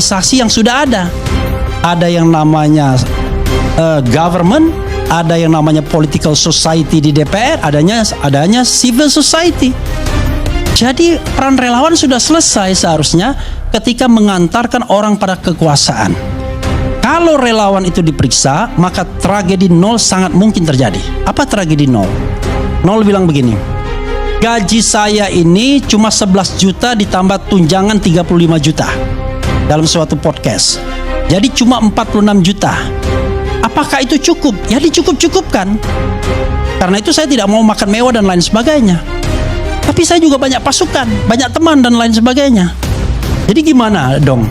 organisasi yang sudah ada. Ada yang namanya government, ada yang namanya political society di DPR, adanya civil society. Jadi peran relawan sudah selesai seharusnya ketika mengantarkan orang pada kekuasaan. Kalau relawan itu diperiksa, maka tragedi nol sangat mungkin terjadi. Apa tragedi nol? Nol bilang begini, gaji saya ini cuma 11 juta ditambah tunjangan 35 juta dalam suatu podcast. Jadi cuma 46 juta. Apakah itu cukup? Ya dicukup-cukupkan. Karena itu saya tidak mau makan mewah dan lain sebagainya. Tapi saya juga banyak pasukan, banyak teman dan lain sebagainya. Jadi gimana dong?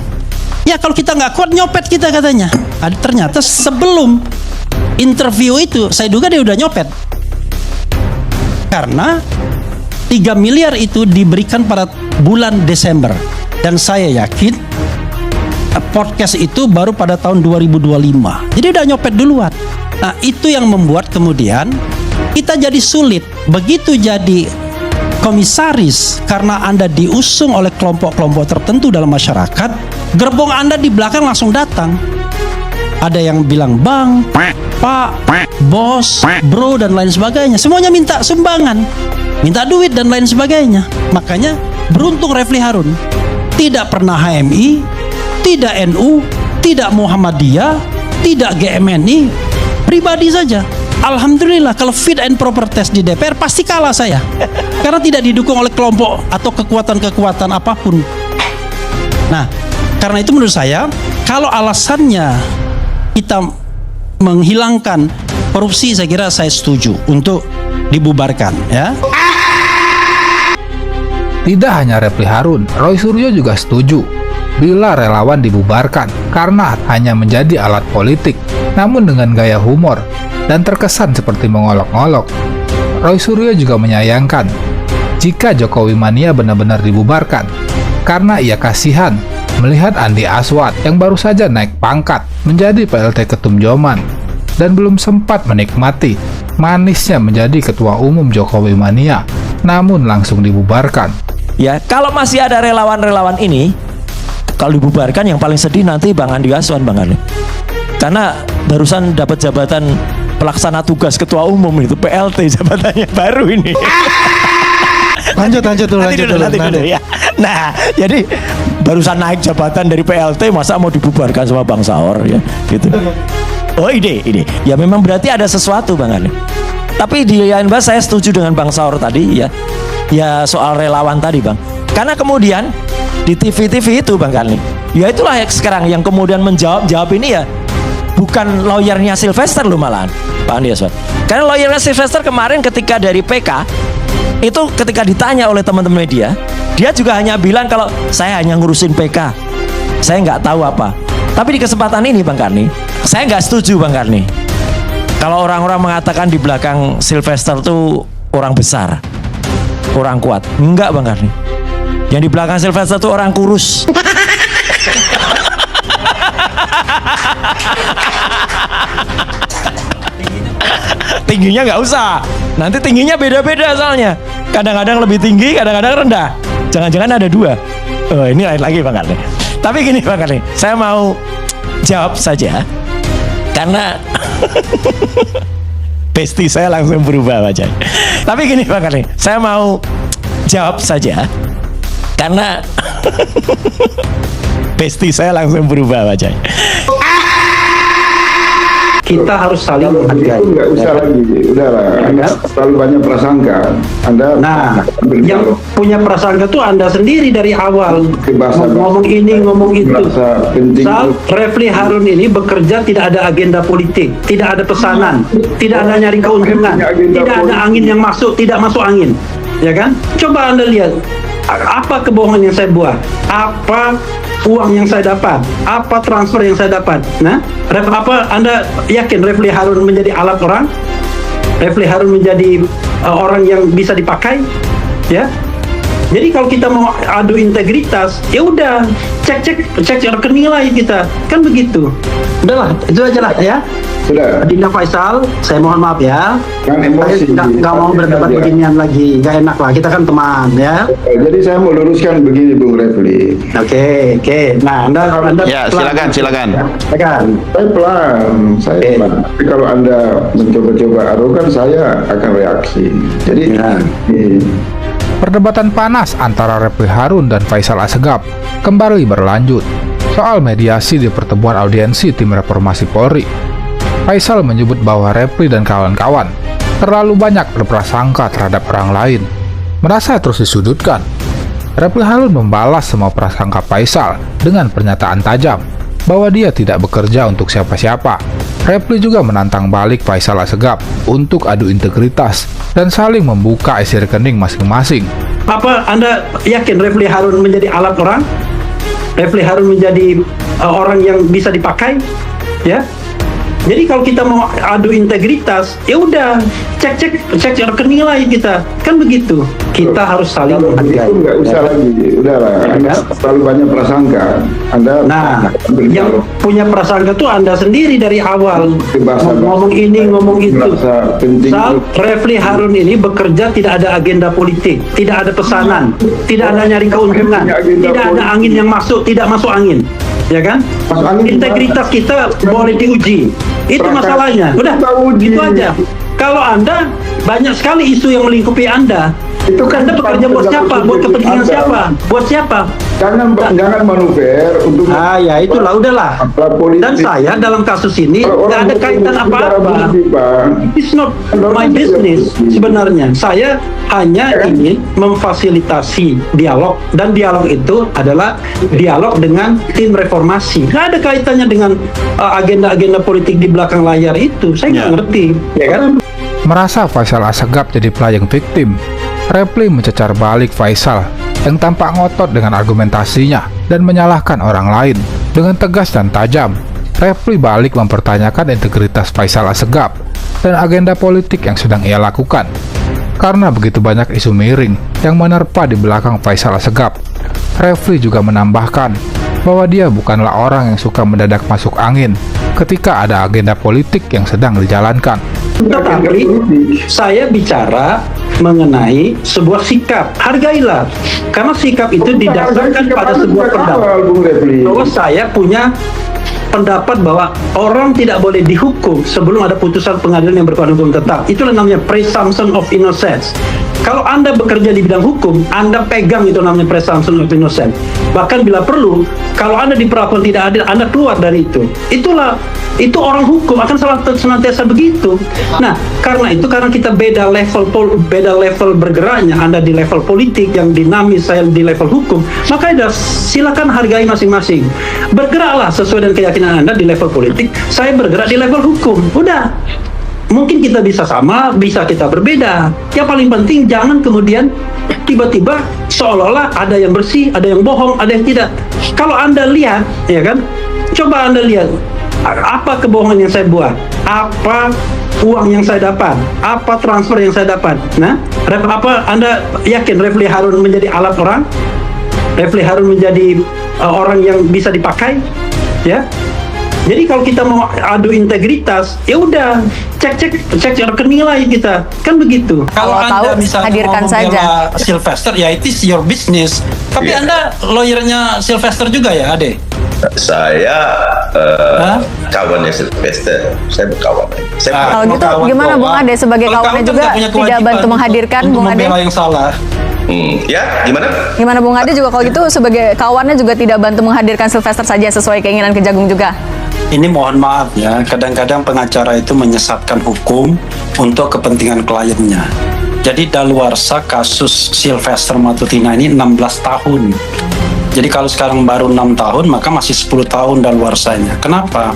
Ya kalau kita nggak kuat nyopet kita katanya. Ternyata sebelum interview itu saya duga dia udah nyopet. Karena 3 miliar itu diberikan pada bulan Desember. Dan saya yakin podcast itu baru pada tahun 2025. Jadi udah nyopet duluan. Nah itu yang membuat kemudian kita jadi sulit. Begitu jadi komisaris karena Anda diusung oleh kelompok-kelompok tertentu dalam masyarakat, gerbong Anda di belakang langsung datang. Ada yang bilang bang, pak, bos, bro dan lain sebagainya. Semuanya minta sumbangan, minta duit dan lain sebagainya. Makanya beruntung Refli Harun tidak pernah HMI, tidak NU, tidak Muhammadiyah, tidak GMNI, pribadi saja. Alhamdulillah kalau fit and proper test di DPR pasti kalah saya. Karena tidak didukung oleh kelompok atau kekuatan-kekuatan apapun. Nah, karena itu menurut saya kalau alasannya kita menghilangkan korupsi, saya kira saya setuju untuk dibubarkan ya. Tidak hanya Refli Harun, Roy Suryo juga setuju bila relawan dibubarkan karena hanya menjadi alat politik, namun dengan gaya humor dan terkesan seperti mengolok-olok. Roy Suryo juga menyayangkan jika Jokowi Mania benar-benar dibubarkan karena ia kasihan melihat Andi Aswad yang baru saja naik pangkat menjadi PLT Ketum Joman dan belum sempat menikmati manisnya menjadi Ketua Umum Jokowi Mania, namun langsung dibubarkan. Ya, kalau masih ada relawan-relawan ini, kalau dibubarkan yang paling sedih nanti Bang Andi Aswan, Bang Andi. Karena barusan dapat jabatan pelaksana tugas ketua umum itu, PLT jabatannya baru ini. Lanjut dulu. Ya. Nah, jadi barusan naik jabatan dari PLT, masa mau dibubarkan sama Bang Saur ya, gitu. Oh ide. Ya memang berarti ada sesuatu Bang Andi. Tapi di lain bahasa saya setuju dengan Bang Saur tadi ya. Ya soal relawan tadi Bang. Karena kemudian di TV itu Bang Karni, ya itulah yang sekarang yang kemudian menjawab ini ya bukan lawyernya Sylvester loh malahan Pak Andi Aswad. Karena lawyernya Sylvester kemarin ketika dari PK itu ketika ditanya oleh teman-teman media, dia juga hanya bilang kalau saya hanya ngurusin PK, saya nggak tahu apa. Tapi di kesempatan ini Bang Karni, saya nggak setuju Bang Karni kalau orang-orang mengatakan di belakang Sylvester tuh orang besar, orang kuat. Enggak Bang Karni. Yang di belakang Sylvester itu orang kurus. Tingginya nggak usah. Nanti tingginya beda-beda soalnya. Kadang-kadang lebih tinggi, kadang-kadang rendah. Jangan-jangan ada dua. Oh, ini lain lagi Bang Karni. Tapi gini Bang Karni, saya mau jawab saja. Karena pasti saya langsung berubah wajahnya. Tapi gini Bang Karni, saya mau jawab saja. Karena pasti saya langsung berubah wajahnya. Kita harus saling menghargai. Nggak usah lagi, udahlah. Terlalu banyak prasangka. Nah, yang punya prasangka itu Anda sendiri dari awal. Ngomong ini, ngomong itu. Saat Refli Harun ini bekerja tidak ada agenda politik, tidak ada pesanan, tidak ada nyari keuntungan, tidak ada angin yang masuk, tidak masuk angin, ya kan? Coba Anda lihat. Apa kebohongan yang saya buat? Apa uang yang saya dapat? Apa transfer yang saya dapat? Nah, apa Anda yakin Refli Harun menjadi alat orang? Refli Harun menjadi orang yang bisa dipakai? Ya, Jadi kalau kita mau adu integritas, ya udah cek rekening lah kita, kan begitu. Udahlah, itu aja lah ya. Sudah. Dinda Faisal, saya mohon maaf ya. Kan emosi. Saya nggak mau berdebat Saja. beginian lagi, nggak enak lah. Kita kan teman ya. Jadi saya mau luruskan begini Bung Refli. Oke. Nah, anda Ya, pelan. silakan. Silakan. Saya pelan. Tapi kalau Anda mencoba-coba arogan, saya akan reaksi. Jadi Ya. Perdebatan panas antara Refli Harun dan Faisal Assegaf kembali berlanjut soal mediasi di pertemuan audiensi tim reformasi Polri. Faisal menyebut bahwa Refli dan kawan-kawan terlalu banyak berprasangka terhadap orang lain, merasa terus disudutkan. Refli Harun membalas semua prasangka Faisal dengan pernyataan tajam bahwa dia tidak bekerja untuk siapa-siapa. Refli juga menantang balik Faisal Assegaf untuk adu integritas dan saling membuka isi rekening masing-masing. Apa Anda yakin Refli Harun menjadi alat orang? Refli Harun menjadi orang yang bisa dipakai? Ya. Jadi kalau kita mau adu integritas, ya udah cek rekening lah kita, kan begitu. Kita harus saling Kalau begitu menghargai. nggak usah lagi. Udahlah, Anda terlalu banyak prasangka. Anda Nah, beri yang dialog. punya prasangka tuh Anda sendiri dari awal. Bahasa- Ngomong ini, ngomong itu. Merasa penting. Refli Harun ini bekerja tidak ada agenda politik, tidak ada pesanan, tidak ada nyari keuntungan, Punya agenda tidak ada politik. angin yang masuk, tidak masuk angin. Ya kan? Masuk angin Integritas kita boleh diuji. Itu masalahnya. Udah, Kita uji. itu aja. Kalau Anda banyak sekali isu yang melingkupi Anda, Itu kan Anda bekerja buat tanggung siapa? jawab Buat kepentingan Anda. siapa? Buat siapa? Jangan manuver untuk Ya itulah, udahlah. Apa politik. Dan saya dalam kasus ini Kalau nggak ada orang kaitan bicara apa-apa. politik, Pak. It's not my business sebenarnya. Saya hanya ingin memfasilitasi dialog, dan dialog itu adalah dialog dengan tim reformasi. Nggak ada kaitannya dengan agenda-agenda politik di belakang layar itu. Saya nggak ngerti, ya kan? Merasa Faisal Assegaf jadi playing victim, Refli mencecar balik Faisal yang tampak ngotot dengan argumentasinya dan menyalahkan orang lain. Dengan tegas dan tajam, Refli balik mempertanyakan integritas Faisal Assegaf dan agenda politik yang sedang ia lakukan. Karena begitu banyak isu miring yang menerpa di belakang Faisal Assegaf, Refli juga menambahkan bahwa dia bukanlah orang yang suka mendadak masuk angin ketika ada agenda politik yang sedang dijalankan. Tetapi saya bicara mengenai sebuah sikap. Hargailah, karena sikap itu didasarkan pada sebuah pendapat. Bung Refli. Bahwa saya punya pendapat bahwa orang tidak boleh dihukum sebelum ada putusan pengadilan yang berkekuatan hukum tetap. Itulah namanya presumption of innocence. Kalau Anda bekerja di bidang hukum, Anda pegang itu namanya presumption of innocence. Bahkan bila perlu, kalau Anda diperlakukan tidak adil, Anda keluar dari itu. Itu orang hukum akan senantiasa begitu. Nah, karena kita beda level bergeraknya. Anda di level politik yang dinamis, saya di level hukum. Maka silakan hargai masing-masing. Bergeraklah sesuai dengan keyakinan Anda di level politik. Saya bergerak di level hukum. Udah. Mungkin kita bisa sama, bisa kita berbeda. Yang paling penting jangan kemudian tiba-tiba seolah-olah ada yang bersih, ada yang bohong, ada yang tidak. Kalau Anda lihat, ya kan? Coba Anda lihat apa kebohongan yang saya buat, apa uang yang saya dapat, apa transfer yang saya dapat. Nah, apa Anda yakin Refli Harun menjadi alat orang? Refli Harun menjadi orang yang bisa dipakai? Ya. Jadi kalau kita mau adu integritas, ya udah cek rekening lah kita, kan begitu. Kalau tahu, hadirkan saja. Sylvester, ya it is your business. Tapi Iya. Anda lawyernya Sylvester juga ya, Ade? Saya kawannya Sylvester. Saya berkawan. Kalau gitu, gimana Bung Ade sebagai kawannya juga tidak bantu menghadirkan Bung Ade? Membela yang salah. Ya, gimana? Gimana Bung Ade juga kalau gitu sebagai kawannya juga tidak bantu menghadirkan Sylvester saja sesuai keinginan Kejagung juga? Ini mohon maaf ya, kadang-kadang pengacara itu menyesatkan hukum untuk kepentingan kliennya. Jadi daluarsa kasus Sylvester Matutina ini 16 tahun. Jadi kalau sekarang baru 6 tahun, maka masih 10 tahun daluarsanya. Kenapa?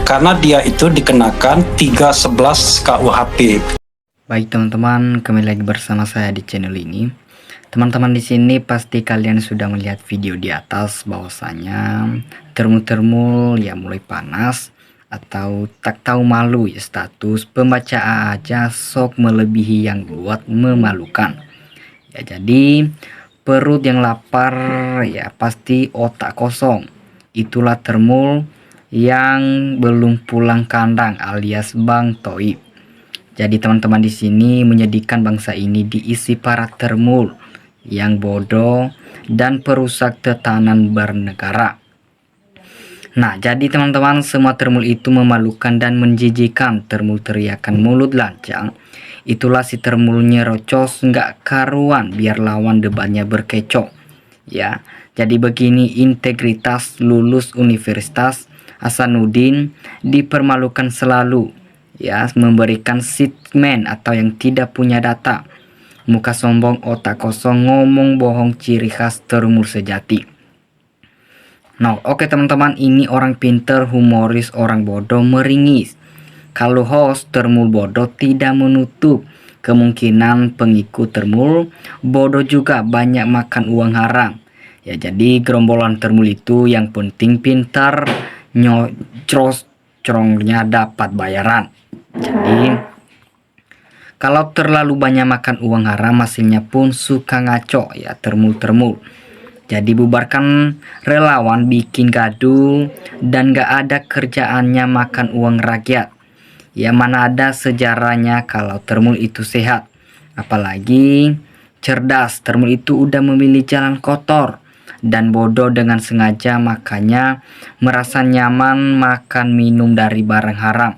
Karena dia itu dikenakan 311 KUHP. Baik teman-teman, kembali lagi bersama saya di channel ini. Teman-teman di sini pasti kalian sudah melihat video di atas bahwasanya termul-termul ya mulai panas atau tak tahu malu ya status pembaca aja sok melebihi yang buat memalukan. Ya jadi perut yang lapar, ya pasti otak kosong. Itulah Termul yang belum pulang kandang alias Bang Toib. Jadi teman-teman di sini menyedihkan bangsa ini diisi para Termul yang bodoh dan perusak tatanan bernegara. Nah, jadi teman-teman, semua Termul itu memalukan dan menjijikan. Termul teriakan mulut lancang. Itulah si Termul nyerocos nggak karuan biar lawan debatnya berkecok. Ya, jadi begini integritas lulus Universitas Hasanuddin dipermalukan selalu. Ya, memberikan statement atau yang tidak punya data. Muka sombong, otak kosong, ngomong bohong, ciri khas Termul sejati. Nah, oke teman-teman, ini orang pinter, humoris, orang bodoh, meringis. Kalau host Termul bodoh tidak menutup kemungkinan pengikut Termul bodoh juga banyak makan uang haram. Ya, jadi gerombolan Termul itu yang penting pintar, nyocros, corongnya dapat bayaran. Jadi kalau terlalu banyak makan uang haram hasilnya pun suka ngaco ya Termul. Jadi bubarkan relawan, bikin gaduh dan gak ada kerjaannya makan uang rakyat. Ya mana ada sejarahnya kalau Termul itu sehat. Apalagi cerdas, Termul itu udah memilih jalan kotor dan bodoh dengan sengaja, makanya merasa nyaman makan minum dari barang haram.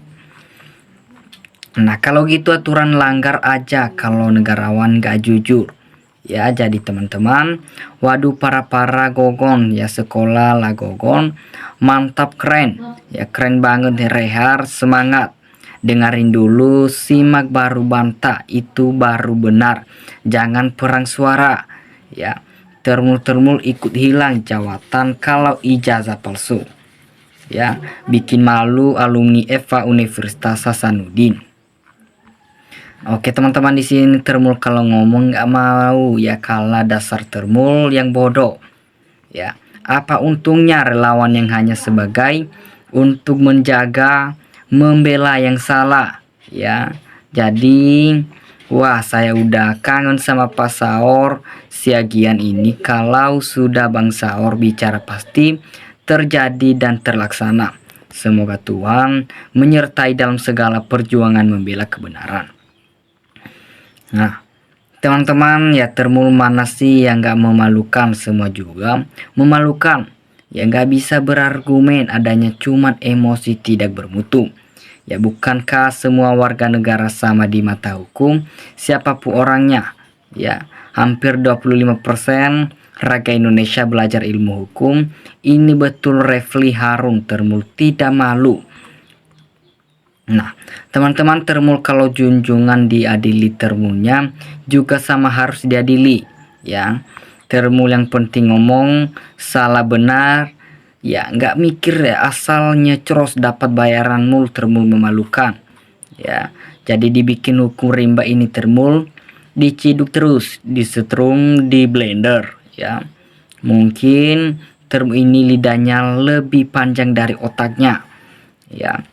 Nah kalau gitu aturan langgar aja kalau negarawan gak jujur. Ya jadi teman-teman, waduh para gogon ya, sekolah lah gogon, mantap keren. Ya keren banget Rehar, semangat. Dengerin dulu, simak baru bantah, itu baru benar. Jangan perang suara. Ya Termul ikut hilang jawatan kalau ijazah palsu. Ya bikin malu alumni EVA Universitas Hasanuddin. Oke teman-teman, di sini Termul kalau ngomong nggak mau ya kalah, dasar Termul yang bodoh. Ya, apa untungnya relawan yang hanya sebagai untuk menjaga, membela yang salah. Ya, jadi wah saya udah kangen sama Pak Saur Siagian ini. Kalau sudah Bang Saur bicara pasti terjadi dan terlaksana. Semoga Tuhan menyertai dalam segala perjuangan membela kebenaran. Nah teman-teman ya, Termul mana sih yang gak memalukan? Semua juga memalukan. Ya gak bisa berargumen, adanya cuman emosi tidak bermutu. Ya bukankah semua warga negara sama di mata hukum siapapun orangnya? Ya hampir 25% rakyat Indonesia belajar ilmu hukum. Ini betul Refli Harun, Termul tidak malu. Nah teman-teman, Termul kalau junjungan diadili, Termulnya juga sama harus diadili. Ya Termul yang penting ngomong salah benar, ya nggak mikir ya, asal nyecros dapat bayaran mul. Termul memalukan. Ya jadi dibikin hukum rimba ini Termul diciduk terus, disetrum, di blender. Ya mungkin Termul ini lidahnya lebih panjang dari otaknya. Ya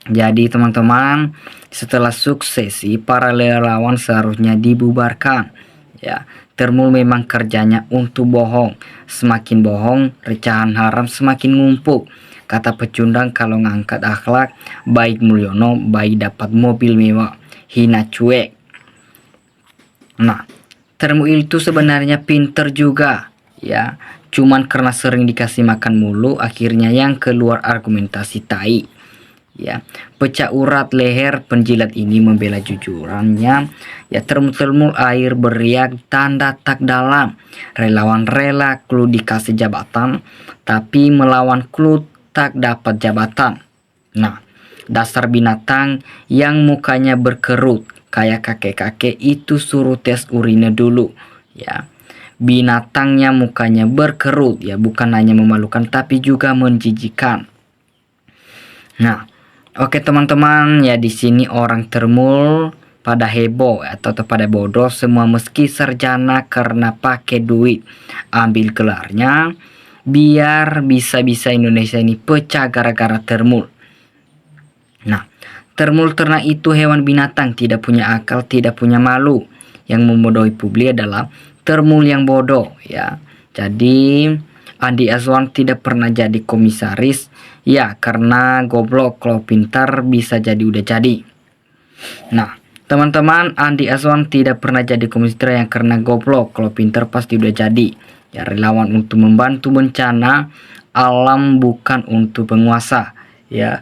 jadi teman-teman, setelah suksesi para relawan seharusnya dibubarkan. Ya, Termul memang kerjanya untuk bohong. Semakin bohong, recahan haram semakin ngumpul. Kata pecundang kalau ngangkat akhlak, baik Mulyono, baik dapat mobil mewah, hina cuek. Nah, Termul itu sebenarnya pinter juga. Ya, cuman karena sering dikasih makan mulu, akhirnya yang keluar argumentasi tai. Ya pecah urat leher penjilat ini membela jujurannya. Ya Termul air beriak tanda tak dalam. Relawan rela klu dikasih jabatan, tapi melawan klu tak dapat jabatan. Nah dasar binatang yang mukanya berkerut kayak kakek-kakek itu, suruh tes urine dulu. Ya binatangnya mukanya berkerut, ya bukan hanya memalukan tapi juga menjijikan. Nah oke teman-teman, ya di sini orang Termul pada heboh atau pada bodoh semua meski sarjana karena pakai duit ambil gelarnya biar bisa-bisa Indonesia ini pecah gara-gara Termul. Nah Termul ternak itu hewan binatang, tidak punya akal, tidak punya malu. Yang membodohi publik adalah Termul yang bodoh ya. Jadi Andi Azwan tidak pernah jadi komisaris ya karena goblok. Kalau pintar bisa jadi udah jadi. Nah teman-teman, Andi Azwan tidak pernah jadi komisaris yang karena goblok. Kalau pintar pasti udah jadi. Ya relawan untuk membantu bencana alam bukan untuk penguasa. Ya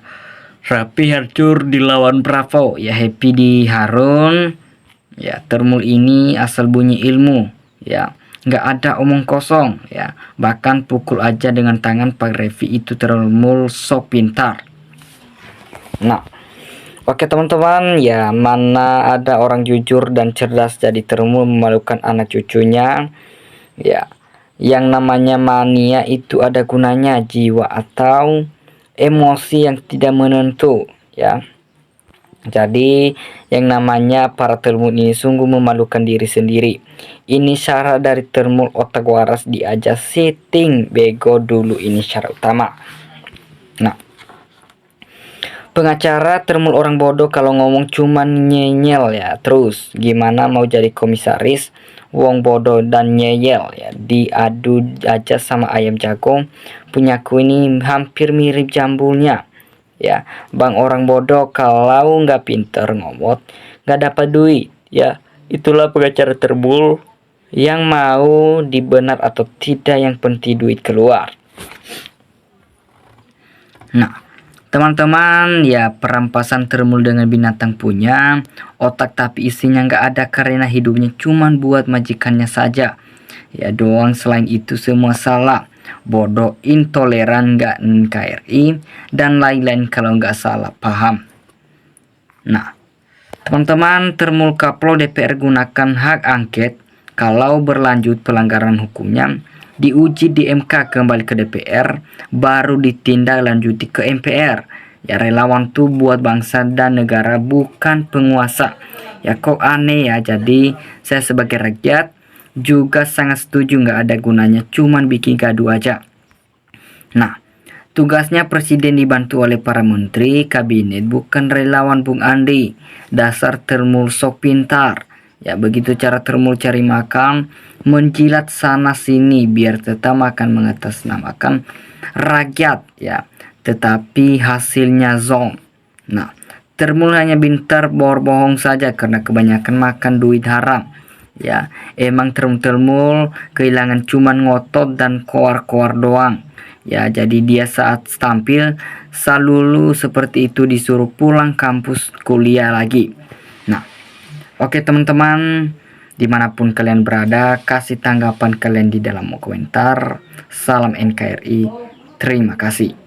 Rapi hancur dilawan Bravo. Ya Happy di Harun. Ya termul ini asal bunyi ilmu. Ya nggak ada omong kosong. Ya bahkan pukul aja dengan tangan Pak Revi itu termul sok pintar. Nah oke teman-teman, ya mana ada orang jujur dan cerdas jadi termul memalukan anak cucunya. Ya yang namanya mania itu ada gunanya, jiwa atau emosi yang tidak menentu ya. Jadi yang namanya para termul ini sungguh memalukan diri sendiri. Ini syarat dari termul otak waras diajak setting bego dulu, ini syarat utama. Nah pengacara termul orang bodoh kalau ngomong cuman nyeyel ya. Terus gimana mau jadi komisaris wong bodoh dan nyeyel ya. Diadu aja sama ayam jago. Punyaku ini hampir mirip jambulnya ya. Bang orang bodoh kalau nggak pinter ngomot nggak dapat duit ya. Itulah pengacara termul yang mau dibenar atau tidak, yang penting duit keluar. Nah teman-teman, ya perampasan termul dengan binatang punya otak tapi isinya nggak ada karena hidupnya cuman buat majikannya saja. Ya doang, selain itu semua salah. Bodoh, intoleran, nggak NKRI, dan lain-lain kalau nggak salah paham. Nah teman-teman, termul kaplo DPR gunakan hak angket kalau berlanjut pelanggaran hukumnya. Diuji di MK kembali ke DPR, baru ditindaklanjuti ke MPR. Ya relawan tuh buat bangsa dan negara, bukan penguasa. Ya kok aneh ya. Jadi saya sebagai rakyat juga sangat setuju nggak ada gunanya cuman bikin gaduh aja. Nah tugasnya presiden dibantu oleh para menteri kabinet, bukan relawan Bung Andi. Dasar termul sok pintar. Ya begitu cara termul cari makan, menjilat sana sini biar tetap makan mengatasnamakan rakyat ya, tetapi hasilnya zong. Nah termul hanya pintar bohong saja karena kebanyakan makan duit haram ya. Emang termul kehilangan cuman ngotot dan koar-koar doang ya. Jadi dia saat tampil selalu seperti itu, disuruh pulang kampus kuliah lagi. Nah oke teman-teman, dimanapun kalian berada, kasih tanggapan kalian di dalam komentar. Salam NKRI, terima kasih.